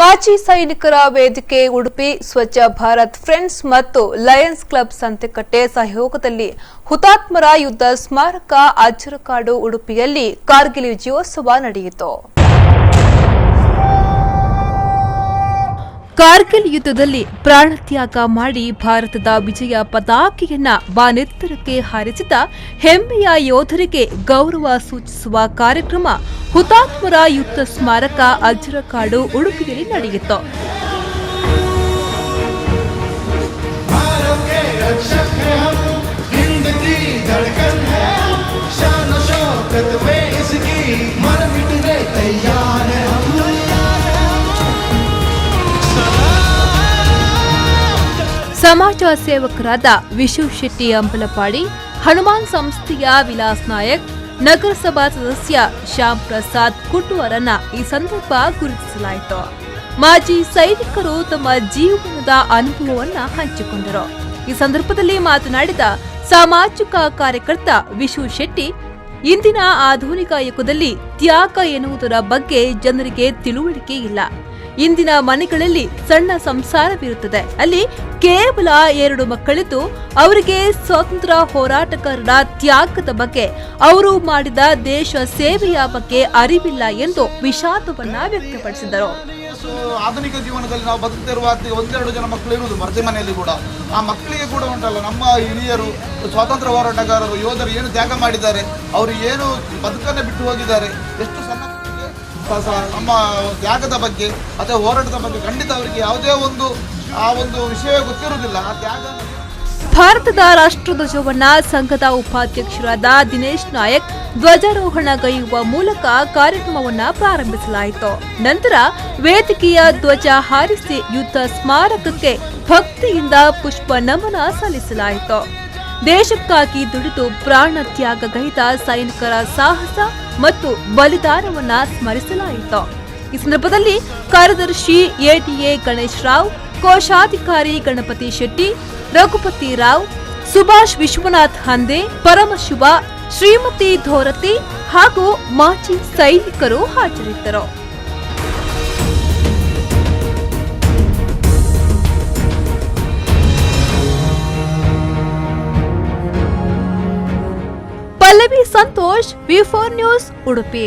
ಮಾಜಿ ಸೈನಿಕರ ವೇದಿಕೆ ಉಡುಪಿ ಸ್ವಚ್ಛ ಭಾರತ್ ಫ್ರೆಂಡ್ಸ್ ಮತ್ತು ಲಯನ್ಸ್ ಕ್ಲಬ್ ಸಂತೆಕಟ್ಟೆ ಸಹಯೋಗದಲ್ಲಿ ಹುತಾತ್ಮರ ಯುದ್ಧ ಸ್ಮಾರಕ ಅಜ್ಜರಕಾಡು ಉಡುಪಿಯಲ್ಲಿ ಕಾರ್ಗಿಲ್ ವಿಜಯೋತ್ಸವ ನಡೆಯಿತು. ಕಾರ್ಗಿಲ್ ಯುದ್ಧದಲ್ಲಿ ಪ್ರಾಣತ್ಯಾಗ ಮಾಡಿ ಭಾರತದ ವಿಜಯ ಪತಾಕೆಯನ್ನ ಬಾನೆತ್ತರಕ್ಕೆ ಹಾರಿಸಿದ ಹೆಮ್ಮೆಯ ಯೋಧರಿಗೆ ಗೌರವ ಸೂಚಿಸುವ ಕಾರ್ಯಕ್ರಮ ಹುತಾತ್ಮರ ಯುದ್ಧ ಸ್ಮಾರಕ ಅಜ್ಜರಕಾಡು ಉಡುಪಿಯಲ್ಲಿ ನಡೆಯಿತು. ಸಮಾಜ ಸೇವಕರಾದ ವಿಶು ಶೆಟ್ಟಿ ಅಂಬಲಪಾಡಿ, ಹನುಮಾನ್ ಸಂಸ್ಥೆಯ ವಿಲಾಸ್ ನಾಯಕ್, ನಗರಸಭಾ ಸದಸ್ಯ ಶ್ಯಾಮ್ ಪ್ರಸಾದ್ ಕುಟುವರನ್ನ ಈ ಸಂದರ್ಭ ಗುರುತಿಸಲಾಯಿತು. ಮಾಜಿ ಸೈನಿಕರು ತಮ್ಮ ಜೀವನದ ಅನುಭವವನ್ನ ಹಂಚಿಕೊಂಡರು. ಈ ಸಂದರ್ಭದಲ್ಲಿ ಮಾತನಾಡಿದ ಸಾಮಾಜಿಕ ಕಾರ್ಯಕರ್ತ ವಿಶು ಶೆಟ್ಟಿ, ಇಂದಿನ ಆಧುನಿಕ ಯುಗದಲ್ಲಿ ತ್ಯಾಗ ಎನ್ನುವುದರ ಬಗ್ಗೆ ಜನರಿಗೆ ತಿಳುವಳಿಕೆ ಇಲ್ಲ. ಇಂದಿನ ಮನೆಗಳಲ್ಲಿ ಸಣ್ಣ ಸಂಸಾರವಿರುತ್ತದೆ. ಅಲ್ಲಿ ಕೇವಲ 2 ಮಕ್ಕಳಿದ್ದು ಅವರಿಗೆ ಸ್ವಾತಂತ್ರ್ಯ ಹೋರಾಟಗಾರರ ತ್ಯಾಗದ ಬಗ್ಗೆ, ಅವರು ಮಾಡಿದ ದೇಶ ಸೇವೆಯ ಬಗ್ಗೆ ಅರಿವಿಲ್ಲ ಎಂದು ವಿಷಾದವನ್ನ ವ್ಯಕ್ತಪಡಿಸಿದರು. ಆಧುನಿಕ ಜೀವನದಲ್ಲಿ ನಾವು ಬದುಕುತ್ತಿರುವ 1-2 ಜನ ಮಕ್ಕಳು ಇರುವುದು ಪ್ರತಿ ಮನೆಯಲ್ಲಿ ಕೂಡ. ಆ ಮಕ್ಕಳಿಗೆ ಕೂಡ ಉಂಟಲ್ಲ, ನಮ್ಮ ಹಿರಿಯರು ಸ್ವಾತಂತ್ರ್ಯ ಹೋರಾಟಗಾರರು ಯೋಧರು ಏನು ತ್ಯಾಗ ಮಾಡಿದ್ದಾರೆ, ಅವರು ಏನು ಬದುಕನ್ನೇ ಬಿಟ್ಟು ಹೋಗಿದ್ದಾರೆ, ಎಷ್ಟು ಸಣ್ಣ ನಮ್ಮ ತ್ಯಾಗದ ಬಗ್ಗೆ ಅಥವಾ ಹೋರಾಟದ ಬಗ್ಗೆ ಖಂಡಿತ ಅವರಿಗೆ ಯಾವುದೇ ಒಂದು ವಿಷಯ ಗೊತ್ತಿರುವುದಿಲ್ಲ. ಆ ತ್ಯಾಗ ಭಾರತದ ರಾಷ್ಟ್ರಧ್ವಜವನ್ನ ಸಂಘದ ಉಪಾಧ್ಯಕ್ಷರಾದ ದಿನೇಶ್ ನಾಯಕ್ ಧ್ವಜಾರೋಹಣಗೈಯುವ ಮೂಲಕ ಕಾರ್ಯಕ್ರಮವನ್ನ ಪ್ರಾರಂಭಿಸಲಾಯಿತು. ನಂತರ ವೇದಿಕೆಯ ಧ್ವಜ ಹಾರಿಸಿ ಯುದ್ಧ ಸ್ಮಾರಕಕ್ಕೆ ಭಕ್ತಿಯಿಂದ ಪುಷ್ಪ ನಮನ ಸಲ್ಲಿಸಲಾಯಿತು. ದೇಶಕ್ಕಾಗಿ ದುಡಿದು ಪ್ರಾಣ ತ್ಯಾಗಗೈದ ಸೈನಿಕರ ಸಾಹಸ ಮತ್ತು ಬಲಿದಾನವನ್ನ ಸ್ಮರಿಸಲಾಯಿತು. ಈ ಸಂದರ್ಭದಲ್ಲಿ ಕಾರ್ಯದರ್ಶಿ ಎಟಿಎ ಗಣೇಶ್ ರಾವ್, ಕೋಶಾಧಿಕಾರಿ ಗಣಪತಿ ಶೆಟ್ಟಿ, ರಘುಪತಿ ರಾವ್, ಸುಭಾಷ್ ವಿಶ್ವನಾಥ್ ಹಂದೆ, ಪರಮಶಿವ, ಶ್ರೀಮತಿ ಧೋರತಿ ಹಾಗೂ ಮಾಜಿ ಸೈನಿಕರು ಹಾಜರಿದ್ದರು. ಪಲ್ಲವಿ ಸಂತೋಷ್, ವಿ4 ನ್ಯೂಸ್, ಉಡುಪಿ.